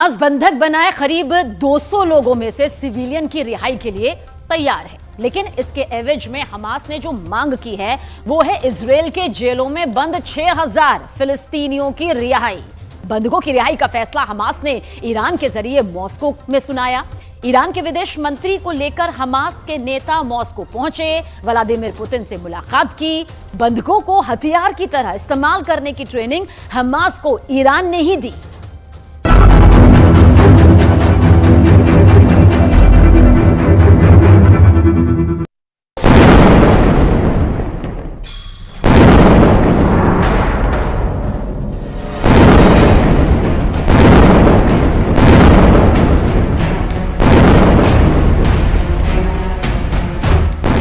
Hamas बंधक बनाए करीब 200 लोगों में से सिविलियन की रिहाई के लिए तैयार है, लेकिन इसके एवज में हमास ने जो मांग की है वो है इजराइल के जेलों में बंद 6000 फिलिस्तीनियों की रिहाई। बंधकों की रिहाई का फैसला हमास ने ईरान के जरिए मॉस्को में सुनाया। ईरान के विदेश मंत्री को लेकर हमास के नेता मॉस्को पहुंचे, व्लादिमीर पुतिन से मुलाकात की। बंधकों को हथियार की तरह इस्तेमाल करने की ट्रेनिंग हमास को ईरान ने ही दी।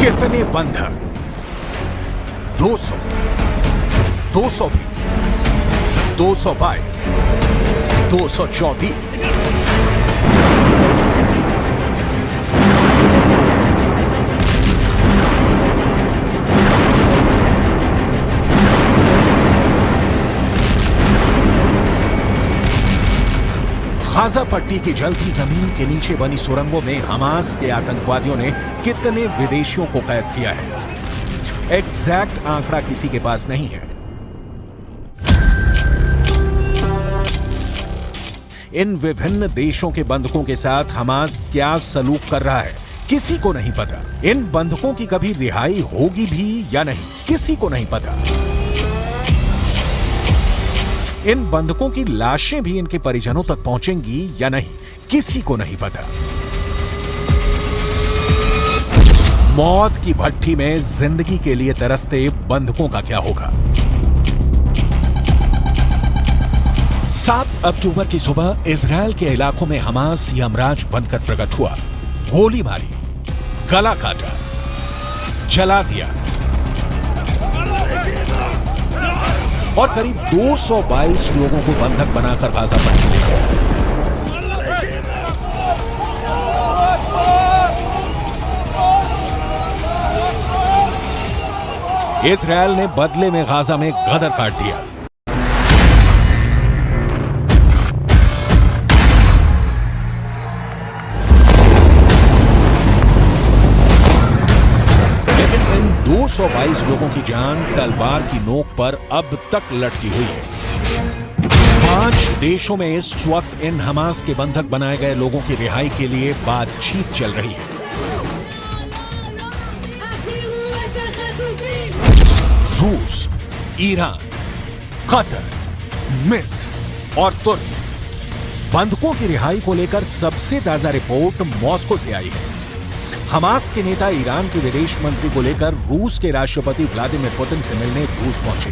कितने बंधक? 200, 220, 222, 224। गाजा पट्टी की जलती जमीन के नीचे बनी सुरंगों में हमास के आतंकवादियों ने कितने विदेशियों को कैद किया है, एग्जैक्ट आंकड़ा किसी के पास नहीं है। इन विभिन्न देशों के बंधकों के साथ हमास क्या सलूक कर रहा है, किसी को नहीं पता। इन बंधकों की कभी रिहाई होगी भी या नहीं, किसी को नहीं पता। इन बंधकों की लाशें भी इनके परिजनों तक पहुंचेंगी या नहीं, किसी को नहीं पता। मौत की भट्ठी में जिंदगी के लिए तरसते बंधकों का क्या होगा? 7 अक्टूबर की सुबह इजराइल के इलाकों में हमास यमराज बनकर प्रकट हुआ। गोली मारी, गला काटा, जला दिया और करीब 222 लोगों को बंधक बनाकर गाजा पट्टी ले गया। इजराइल ने बदले में गाजा में गदर काट दिया। लेकिन इन 222 लोगों की जान तलवार की नोक पर अब तक लटकी हुई है। 5 देशों में इस वक्त इन हमास के बंधक बनाए गए लोगों की रिहाई के लिए बातचीत चल रही है। रूस, ईरान, कतर, मिस्र और तुर्की। बंधकों की रिहाई को लेकर सबसे ताजा रिपोर्ट मॉस्को से आई है। हमास के नेता ईरान के विदेश मंत्री को लेकर रूस के राष्ट्रपति व्लादिमीर पुतिन से मिलने रूस पहुंचे।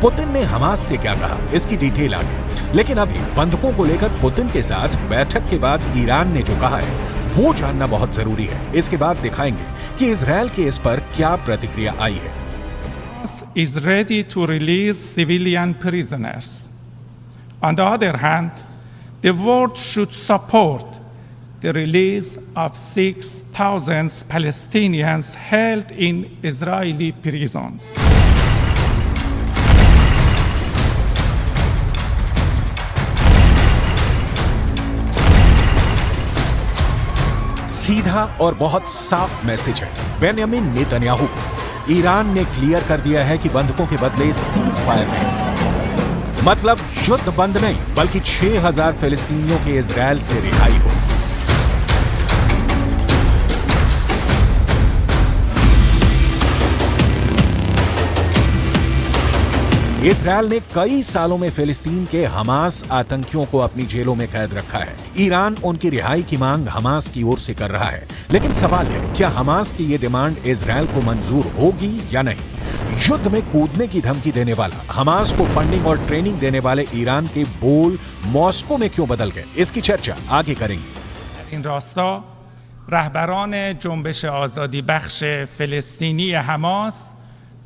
पुतिन ने हमास से क्या कहा, इसकी डिटेल आगे। लेकिन अभी बंधकों को लेकर पुतिन के साथ बैठक के बाद ईरान ने जो कहा है वो जानना बहुत जरूरी है। इसके बाद दिखाएंगे कि इजराइल की इस पर क्या प्रतिक्रिया आई है। is ready to release civilian prisoners. On the other hand, the world should support the release of 6,000 Palestinians held in Israeli prisons. सीधा और बहुत साफ मैसेज है बेंयामिन नेतन्याहू को। ईरान ने क्लियर कर दिया है कि बंधकों के बदले सीज फायर नहीं, मतलब युद्ध बंद नहीं, बल्कि 6000 फिलिस्तीनियों के इजराइल से रिहाई हो। इजराइल ने कई सालों में फिलिस्तीन के हमास आतंकियों को अपनी जेलों में कैद रखा है। ईरान उनकी रिहाई की मांग हमास की ओर से कर रहा है, लेकिन सवाल है क्या हमास की ये डिमांड इजराइल को मंजूर होगी या नहीं। युद्ध में कूदने की धमकी देने वाला, हमास को फंडिंग और ट्रेनिंग देने वाले ईरान के बोल मॉस्को में क्यों बदल गए, इसकी चर्चा आगे करेंगे। इन रास्ता रहबरान जुंबश आजादी बख्श फिलिस्तीनी हमास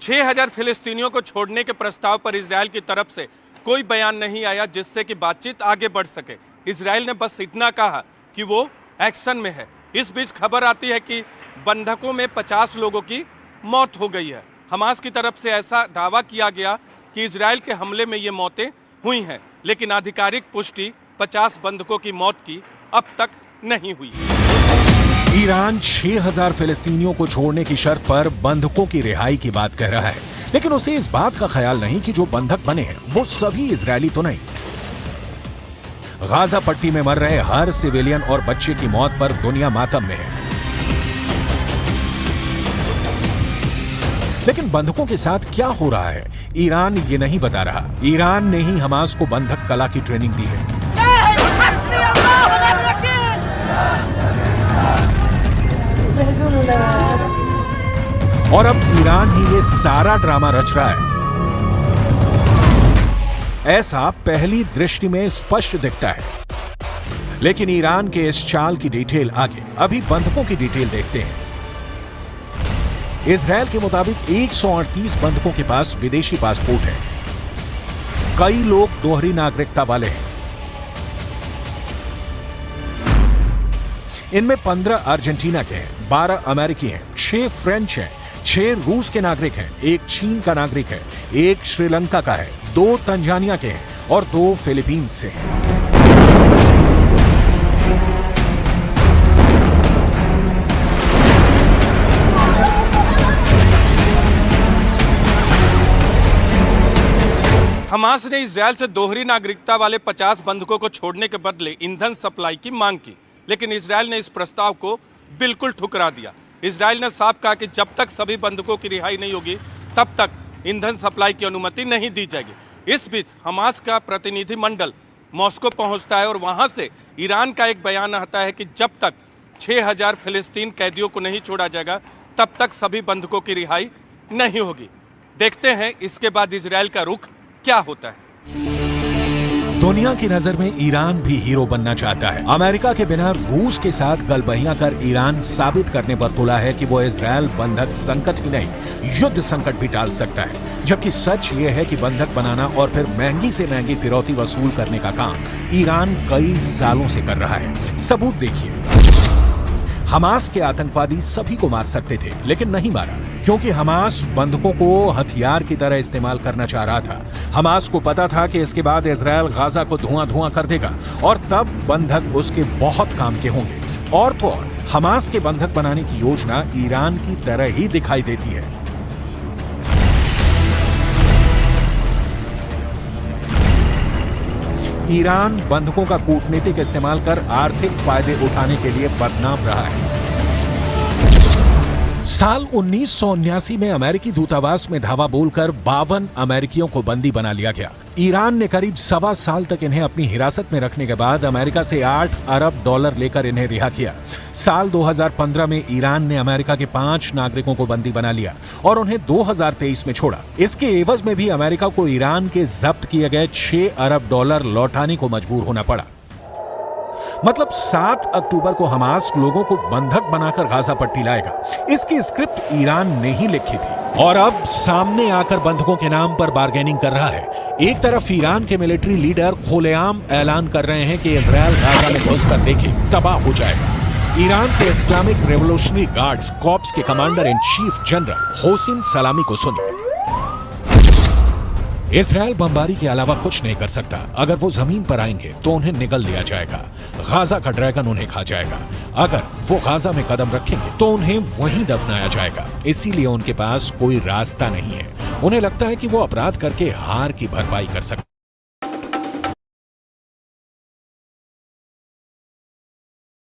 6000 फिलिस्तीनियों को छोड़ने के प्रस्ताव पर इजराइल की तरफ से कोई बयान नहीं आया जिससे कि बातचीत आगे बढ़ सके। इजराइल ने बस इतना कहा कि वो एक्शन में है। इस बीच खबर आती है कि बंधकों में 50 लोगों की मौत हो गई है। हमास की तरफ से ऐसा दावा किया गया कि इजराइल के हमले में ये मौतें हुई हैं, लेकिन आधिकारिक पुष्टि 50 बंधकों की मौत की अब तक नहीं हुई। ईरान 6000 फिलिस्तीनियों को छोड़ने की शर्त पर बंधकों की रिहाई की बात कह रहा है, लेकिन उसे इस बात का ख्याल नहीं कि जो बंधक बने हैं वो सभी इजरायली तो नहीं। गाजा पट्टी में मर रहे हर सिविलियन और बच्चे की मौत पर दुनिया मातम में है, लेकिन बंधकों के साथ क्या हो रहा है ईरान ये नहीं बता रहा। ईरान ने ही हमास को बंधक कला की ट्रेनिंग दी है। और अब ईरान ही ये सारा ड्रामा रच रहा है। ऐसा पहली दृष्टि में स्पष्ट दिखता है, लेकिन ईरान के इस चाल की डिटेल आगे। अभी बंधकों की डिटेल देखते हैं। इजरायल के मुताबिक 138 बंधकों के पास विदेशी पासपोर्ट है। कई लोग दोहरी नागरिकता वाले हैं। इनमें 15 अर्जेंटीना के हैं, 12 अमेरिकी हैं, 6 फ्रेंच हैं, 6 रूस के नागरिक हैं, 1 चीन का नागरिक है, 1 श्रीलंका का है, 2 तंजानिया के हैं और 2 फिलीपींस से हैं। हमास ने इजरायल से दोहरी नागरिकता वाले 50 बंधकों को छोड़ने के बदले ईंधन सप्लाई की मांग की, लेकिन इजरायल ने इस प्रस्ताव को बिल्कुल ठुकरा दिया। इजरायल ने साफ कहा कि जब तक सभी बंधकों की रिहाई नहीं होगी तब तक ईंधन सप्लाई की अनुमति नहीं दी जाएगी। इस बीच हमास का प्रतिनिधिमंडल मॉस्को पहुंचता है और वहां से ईरान का एक बयान आता है कि जब तक 6000 फिलिस्तीन कैदियों को नहीं छोड़ा जाएगा तब तक सभी बंधकों की रिहाई नहीं होगी। देखते हैं इसके बाद इजरायल का रुख क्या होता है। दुनिया की नजर में ईरान भी हीरो बनना चाहता है। अमेरिका के बिना रूस के साथ गलबहियां कर ईरान साबित करने पर तुला है कि वो इजरायल बंधक संकट ही नहीं युद्ध संकट भी टाल सकता है। जबकि सच ये है कि बंधक बनाना और फिर महंगी से महंगी फिरौती वसूल करने का काम ईरान कई सालों से कर रहा है। सबूत देखिए। हमास के आतंकवादी सभी को मार सकते थे, लेकिन नहीं मारा, क्योंकि हमास बंधकों को हथियार की तरह इस्तेमाल करना चाह रहा था। हमास को पता था कि इसके बाद इजरायल गाजा को धुआं कर देगा और तब बंधक उसके बहुत काम के होंगे। और तो और हमास के बंधक बनाने की योजना ईरान की तरह ही दिखाई देती है। ईरान बंधकों का कूटनीतिक इस्तेमाल कर आर्थिक फायदे उठाने के लिए बदनाम रहा है। साल 1979 में अमेरिकी दूतावास में धावा बोलकर 52 अमेरिकियों को बंदी बना लिया गया। ईरान ने करीब 1.25 साल तक इन्हें अपनी हिरासत में रखने के बाद अमेरिका से $8 अरब लेकर इन्हें रिहा किया। साल 2015 में ईरान ने अमेरिका के 5 नागरिकों को बंदी बना लिया और उन्हें 2023 में छोड़ा। इसके एवज में भी अमेरिका को ईरान के जब्त किए गए $6 अरब लौटाने को मजबूर होना पड़ा। मतलब 7 अक्टूबर को हमास लोगों को बंधक बनाकर गाजा पट्टी लाएगा। इसकी स्क्रिप्ट ईरान ने ही लिखी थी और अब सामने आकर बंधकों के नाम पर बार्गेनिंग कर रहा है। एक तरफ ईरान के मिलिट्री लीडर खुलेआम ऐलान कर रहे हैं कि इजरायल गाजा में घुसकर देखे तबाह हो जाएगा। ईरान के इस्लामिक रेवोल्यूशनरी गार्ड्स कॉर्प्स के commander in chief general Hossain सलामी को सुनिए। इजरायल बमबारी के अलावा कुछ नहीं कर सकता। अगर वो जमीन पर आएंगे तो उन्हें निगल लिया जाएगा। गाजा का ड्रैगन उन्हें खा जाएगा। अगर वो गाजा में कदम रखेंगे तो उन्हें वहीं दफनाया जाएगा। इसीलिए उनके पास कोई रास्ता नहीं है। उन्हें लगता है कि वो अपराध करके हार की भरपाई कर सकते।